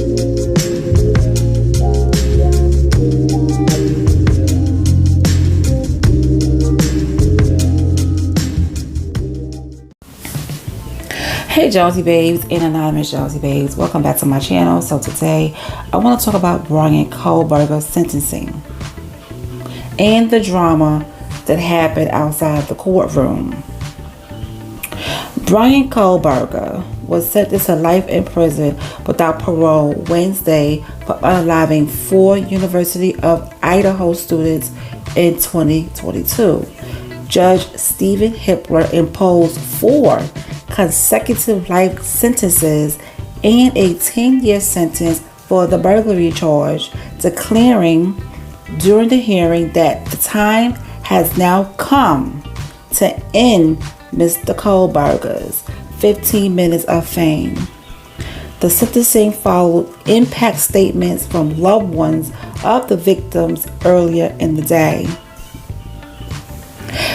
Hey Jonesy Babes and Anonymous Jonesy Babes, welcome back to my channel. So today I want to talk about Bryan Kohberger's sentencing and the drama that happened outside the courtroom. Bryan Kohberger was sentenced to life in prison without parole Wednesday for unaliving 4 University of Idaho students in 2022. Judge Stephen Hippler imposed 4 consecutive life sentences and a 10-year sentence for the burglary charge, declaring during the hearing that the time has now come to end Mr. Kohberger's 15 minutes of fame. The sentencing followed impact statements from loved ones of the victims earlier in the day.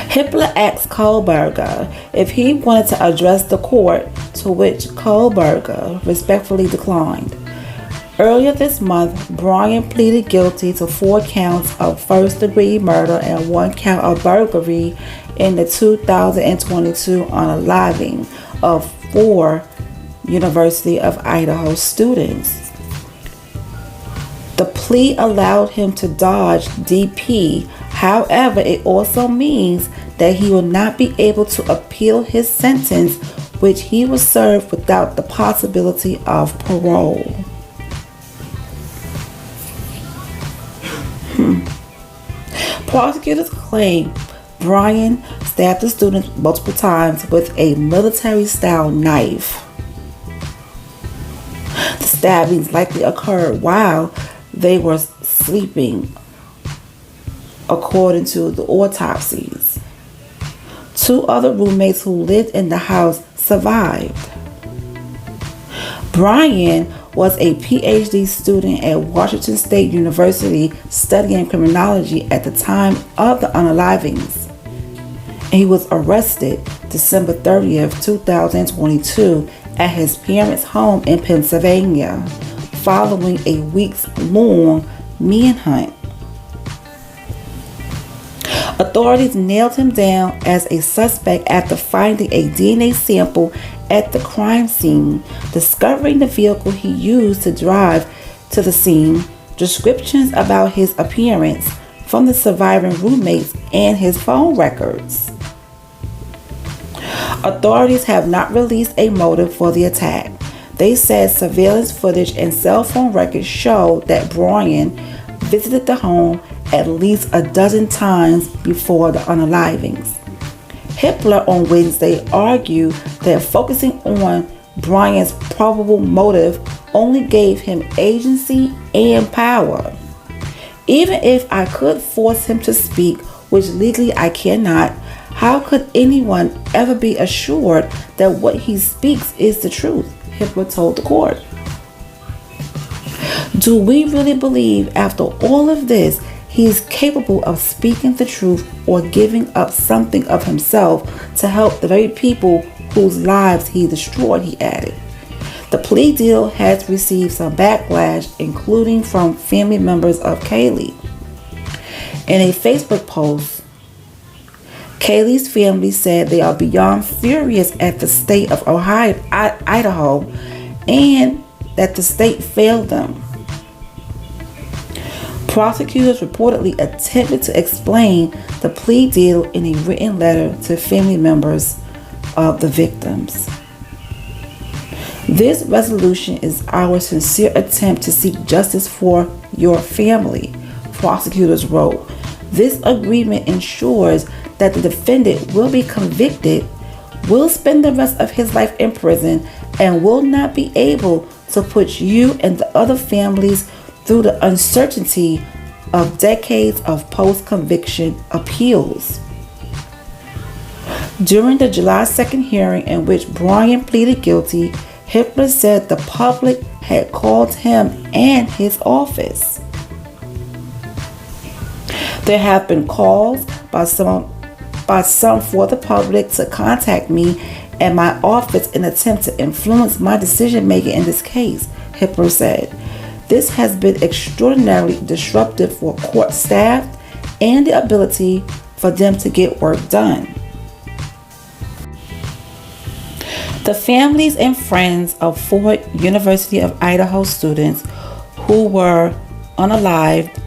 Hippler asked Kohberger if he wanted to address the court, to which Kohberger respectfully declined. Earlier this month, Bryan pleaded guilty to 4 counts of first-degree murder and 1 count of burglary in the 2022 unaliving of 4 University of Idaho students. The plea allowed him to dodge DP. However, it also means that he will not be able to appeal his sentence, which he was served without the possibility of parole. Prosecutors claim Bryan stabbed the students multiple times with a military-style knife. The stabbings likely occurred while they were sleeping, according to the autopsies. 2 other roommates who lived in the house survived. Bryan was a PhD student at Washington State University studying criminology at the time of the unalivings. He was arrested December 30th, 2022 at his parents' home in Pennsylvania following a weeks-long manhunt. Authorities nailed him down as a suspect after finding a DNA sample at the crime scene, discovering the vehicle he used to drive to the scene, descriptions about his appearance from the surviving roommates, and his phone records. Authorities have not released a motive for the attack. They said surveillance footage and cell phone records show that Bryan visited the home at least a dozen times before the unalivings. Hippler on Wednesday argued that focusing on Bryan's probable motive only gave him agency and power. Even if I could force him to speak, which legally I cannot, how could anyone ever be assured that what he speaks is the truth? Hippler told the court. Do we really believe after all of this he is capable of speaking the truth or giving up something of himself to help the very people whose lives he destroyed, he added. The plea deal has received some backlash, including from family members of Kaylee. In a Facebook post, Kaylee's family said they are beyond furious at the state of Idaho and that the state failed them. Prosecutors reportedly attempted to explain the plea deal in a written letter to family members of the victims. This resolution is our sincere attempt to seek justice for your family, prosecutors wrote. This agreement ensures that the defendant will be convicted, will spend the rest of his life in prison, and will not be able to put you and the other families through the uncertainty of decades of post-conviction appeals. During the July 2nd hearing in which Bryan pleaded guilty, Hippler said the public had called him and his office. There have been calls by some for the public to contact me and my office in an attempt to influence my decision making in this case, Hipper said. This has been extraordinarily disruptive for court staff and the ability for them to get work done. The families and friends of 4 University of Idaho students who were unalived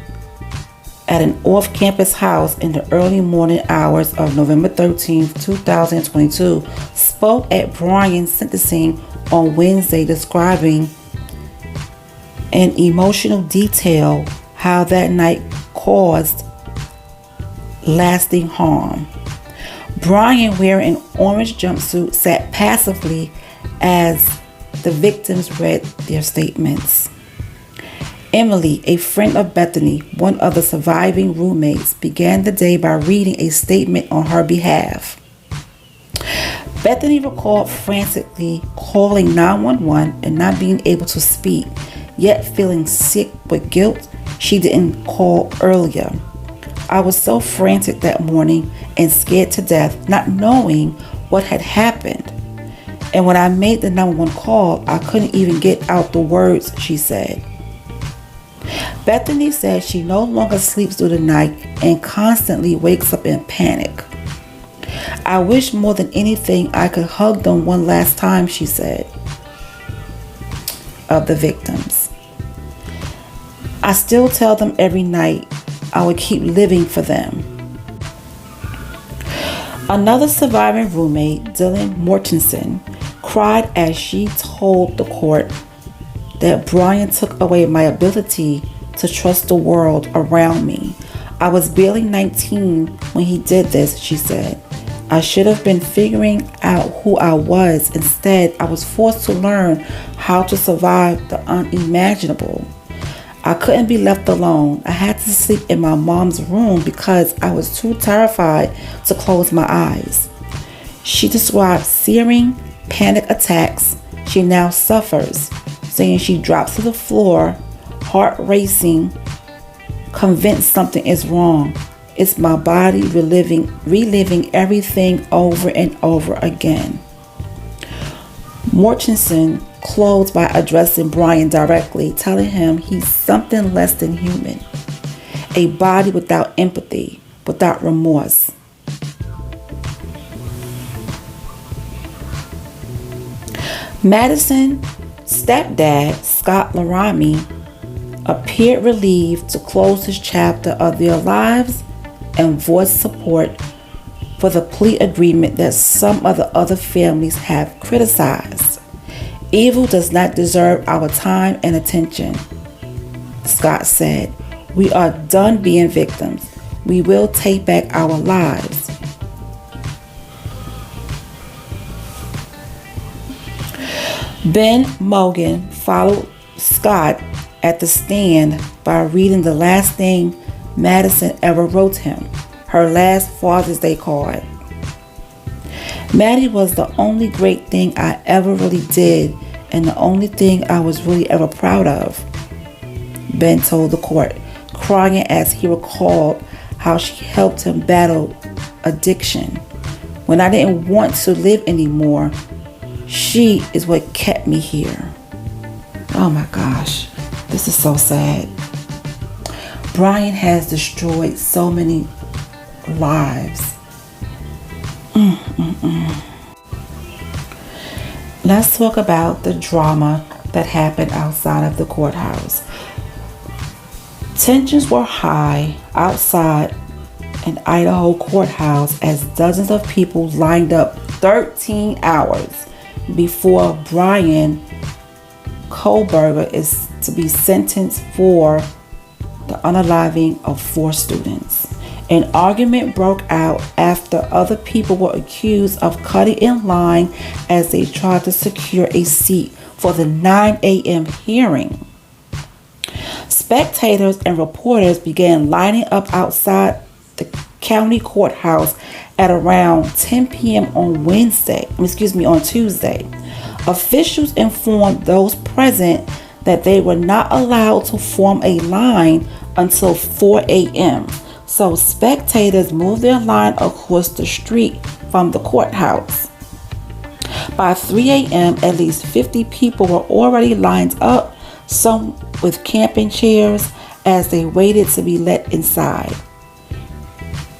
at an off-campus house in the early morning hours of November 13, 2022, spoke at Bryan's sentencing on Wednesday, describing in emotional detail how that night caused lasting harm. Bryan, wearing an orange jumpsuit, sat passively as the victims read their statements. Emily, a friend of Bethany, one of the surviving roommates, began the day by reading a statement on her behalf. Bethany recalled frantically calling 911 and not being able to speak, yet feeling sick with guilt she didn't call earlier. I was so frantic that morning and scared to death, not knowing what had happened. And when I made the 911 call, I couldn't even get out the words, she said. Bethany said she no longer sleeps through the night and constantly wakes up in panic. I wish more than anything I could hug them one last time, she said, of the victims. I still tell them every night I would keep living for them. Another surviving roommate, Dylan Mortensen, cried as she told the court that Bryan took away my ability to trust the world around me. I was barely 19 when he did this, she said. I should have been figuring out who I was. Instead, I was forced to learn how to survive the unimaginable. I couldn't be left alone. I had to sleep in my mom's room because I was too terrified to close my eyes. She described searing panic attacks she now suffers, saying she drops to the floor, heart racing, convinced something is wrong. It's my body reliving everything over and over again. Mortensen closed by addressing Bryan directly, telling him he's something less than human, a body without empathy, without remorse. Madison's stepdad, Scott Laramie, appeared relieved to close his chapter of their lives and voiced support for the plea agreement that some of the other families have criticized. Evil does not deserve our time and attention, Scott said. We are done being victims. We will take back our lives. Ben Mogan followed Scott at the stand by reading the last thing Madison ever wrote him, her last Father's Day card. Maddie was the only great thing I ever really did and the only thing I was really ever proud of, Ben told the court, crying as he recalled how she helped him battle addiction. When I didn't want to live anymore, she is what kept me here. Oh my gosh, this is so sad. Bryan has destroyed so many lives. Let's talk about the drama that happened outside of the courthouse. Tensions were high outside an Idaho courthouse as dozens of people lined up 13 hours before Bryan Kohberger is to be sentenced for the unaliving of 4 students. An argument broke out after other people were accused of cutting in line as they tried to secure a seat for the 9 a.m. hearing. Spectators and reporters began lining up outside the county courthouse at around 10 p.m. on Tuesday. Officials informed those present that they were not allowed to form a line until 4 a.m. So spectators moved their line across the street from the courthouse. By 3 a.m., at least 50 people were already lined up some with camping chairs as they waited to be let inside.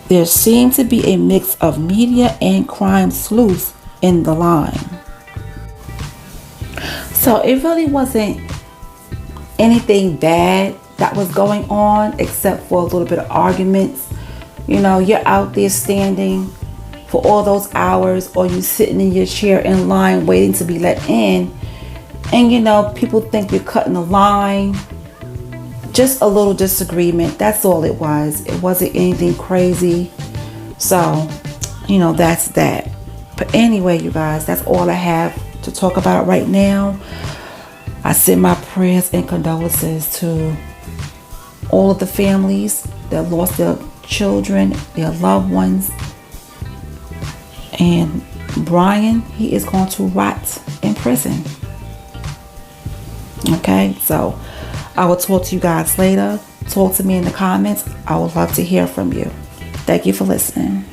There seemed to be a mix of media and crime sleuths in the line. So it really wasn't anything bad that was going on except for a little bit of arguments. You know, you're out there standing for all those hours, or you sitting in your chair in line waiting to be let in, and you know, people think you're cutting the line. Just a little disagreement, that's all it was. It wasn't anything crazy. So, you know, that's that. But anyway, you guys, that's all I have to talk about right now. I send my prayers and condolences to all of the families that lost their children, their loved ones. And Bryan, he is going to rot in prison. Okay, so I will talk to you guys later. Talk to me in the comments. I would love to hear from you. Thank you for listening.